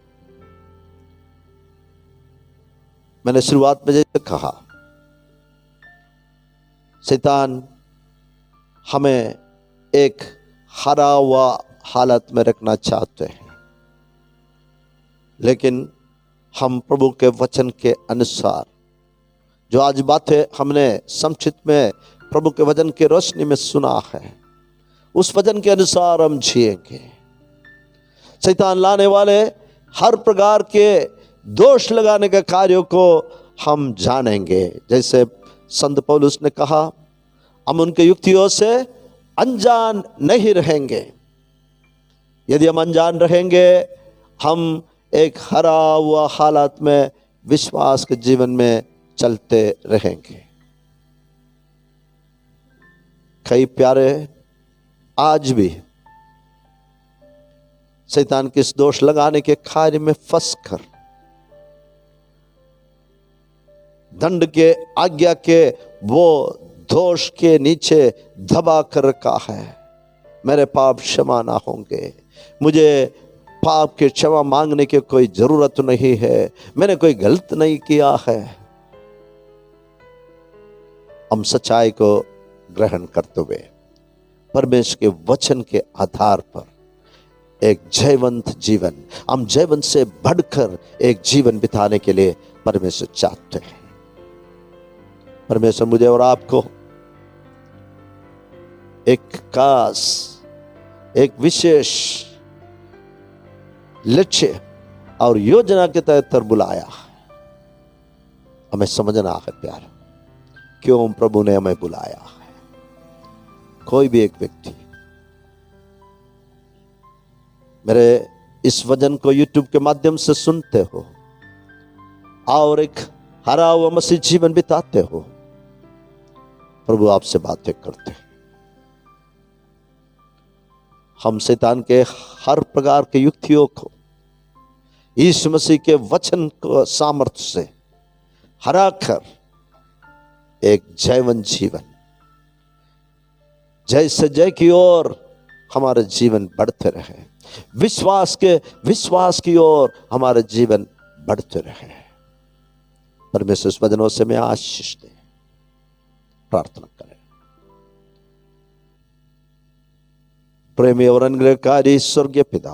मैंने शुरुआत में जैसे कहा, शैतान हमें एक हरा हुआ हालत में रखना चाहते हैं, लेकिन हम प्रभु के वचन के अनुसार जो आज बातें हमने संक्षिप्त में प्रभु के वचन के रोशनी में सुना है, उस वचन के अनुसार हम जिएंगे। शैतान लाने वाले हर प्रकार के दोष लगाने के कार्यों को हम जानेंगे। जैसे संत पौलुस ने कहा, हम उनके युक्तियों से अनजान नहीं रहेंगे। यदि हम अनजान रहेंगे, हम एक हरा हुआ हालत में विश्वास के जीवन में चलते रहेंगे। कई प्यारे आज भी शैतान के इस दोष लगाने के कार्य में फंस कर दंड के आज्ञा के वो दोष के नीचे दबा कर रखा है। मेरे पाप क्षमा ना होंगे, मुझे पाप के क्षमा मांगने की कोई जरूरत नहीं है, मैंने कोई गलत नहीं किया है। हम सच्चाई को ग्रहण करते हुए परमेश्वर के वचन के आधार पर एक जयवंत जीवन, हम जयवंत से बढ़कर एक जीवन बिताने के लिए परमेश्वर चाहते हैं। परमेश्वर मुझे और आपको एक खास, एक विशेष लक्ष्य और योजना के तहत बुलाया। हमें समझना है प्यार, क्यों प्रभु ने हमें बुलाया है। कोई भी एक व्यक्ति मेरे इस वचन को यूट्यूब के माध्यम से सुनते हो और एक हरा हुआ मसीह जीवन बिताते हो, प्रभु आपसे बातें करते हैं। हम शैतान के हर प्रकार के युक्तियों को यीशु मसीह के वचन को सामर्थ्य से हरा कर एक जयवंत जीवन, जय से जय की ओर हमारे जीवन बढ़ते रहे, विश्वास की ओर हमारे जीवन बढ़ते रहे। परमेश्वर इस वचनों से मैं आशीष दे। प्रार्थना करें। प्रेमी और अनुग्रहकारी स्वर्गीय पिता,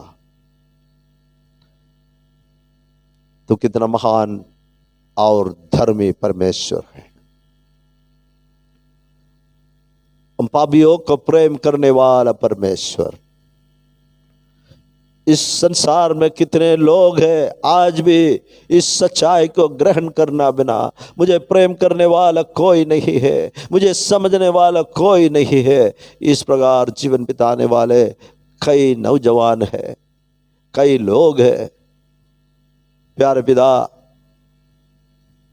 तू कितना महान और धर्मी परमेश्वर है। हम पापियों को प्रेम करने वाला परमेश्वर। इस संसार में कितने लोग हैं आज भी इस सच्चाई को ग्रहण करना बिना मुझे प्रेम करने वाला कोई नहीं है, मुझे समझने वाला कोई नहीं है। इस प्रकार जीवन बिताने वाले कई नौजवान हैं, कई लोग हैं। प्यारे पिता,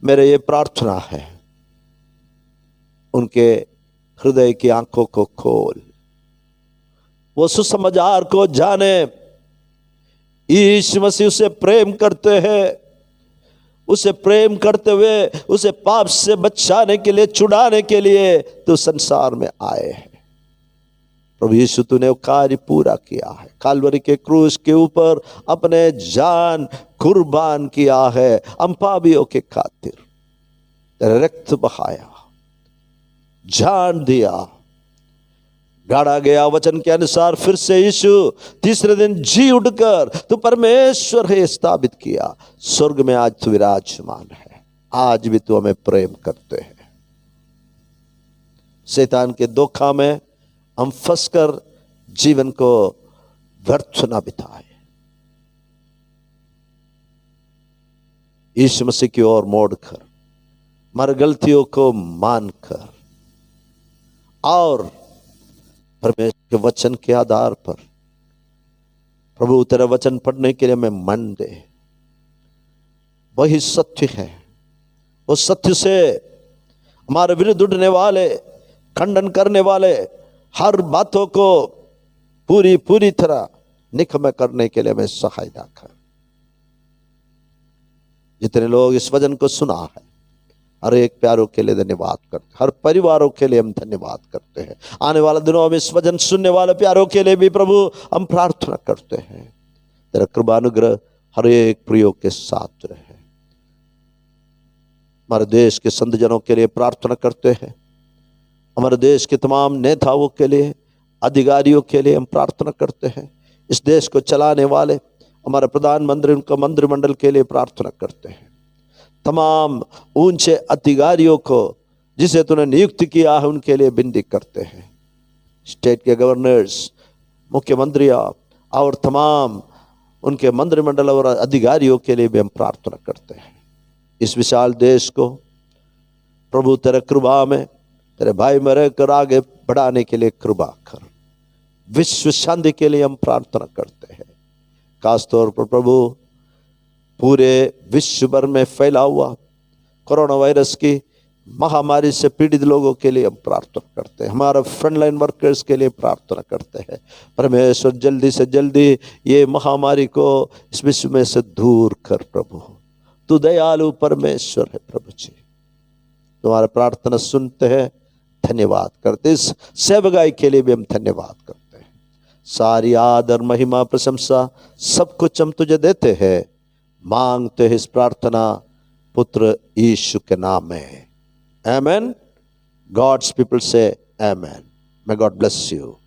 मेरे ये प्रार्थना है, उनके हृदय की आंखों को खोल, वो सुसमाचार को जाने। यीशु मसीह उसे प्रेम करते हैं, उसे प्रेम करते हुए उसे पाप से बचाने के लिए, छुड़ाने के लिए तो संसार में आए हैं। प्रभु यीशु, तूने वो कार्य पूरा किया है। कालवरी के क्रूस के ऊपर अपने जान कुर्बान किया है हम पापियों के खातिर। तेरे रक्त बहाया, जान दिया, गाड़ा गया वचन के अनुसार फिर से यीशु तीसरे दिन जी उठकर तू परमेश्वर है स्थापित किया। स्वर्ग में आज तू विराजमान है। आज भी तू हमें प्रेम करते हैं। शैतान के धोखा में हम फंसकर जीवन को व्यर्थ न बिताए। यीशु मसीह की ओर मोड़कर, हमारी गलतियों को मानकर और परमेश्वर के वचन के आधार पर प्रभु तेरा वचन पढ़ने के लिए हमें मन दे। वही सत्य है, उस सत्य से हमारे विरुद्ध उठने वाले, खंडन करने वाले हर बातों को पूरी तरह निकम्मे करने के लिए हमें सहायता कर। जितने लोग इस वचन को सुना है, हर एक प्यारों के लिए धन्यवाद करते, हर परिवारों के लिए हम धन्यवाद करते हैं। आने वाले दिनों में इस वचन सुनने वाले प्यारों के लिए भी प्रभु हम प्रार्थना करते हैं। तेरा कृपानुग्रह हर एक प्रियो के साथ रहे। हमारे देश के संत जनों के लिए प्रार्थना करते हैं। हमारे देश के तमाम नेताओं के लिए, अधिकारियों के लिए हम प्रार्थना करते हैं। इस देश को चलाने वाले हमारे प्रधानमंत्री, उनका मंत्रिमंडल के लिए प्रार्थना करते हैं। तमाम ऊंचे अधिकारियों को जिसे तूने नियुक्त किया है उनके लिए विनती करते हैं। स्टेट के गवर्नर्स, मुख्यमंत्रियों और तमाम उनके मंत्रिमंडल और अधिकारियों के लिए भी हम प्रार्थना करते हैं। इस विशाल देश को प्रभु तेरे कृपा में, तेरे भाई में रहकर आगे बढ़ाने के लिए कृपा कर। विश्व शांति के लिए हम प्रार्थना करते हैं। खासतौर पर प्रभु पूरे विश्व भर में फैला हुआ कोरोना वायरस की महामारी से पीड़ित लोगों के लिए हम प्रार्थना करते हैं। हमारे फ्रंटलाइन वर्कर्स के लिए प्रार्थना करते हैं। परमेश्वर जल्दी से जल्दी ये महामारी को इस विश्व में से दूर कर। प्रभु तू दयालु परमेश्वर है। प्रभु जी तुम्हारा प्रार्थना सुनते हैं, धन्यवाद करते। इस सेवकाई के लिए भी हम धन्यवाद करते हैं। सारी आदर महिमा प्रशंसा सब कुछ हम तुझे देते हैं। मांगते हैं इस प्रार्थना पुत्र यीशु के नाम में। Amen. God's people say Amen. May God bless you.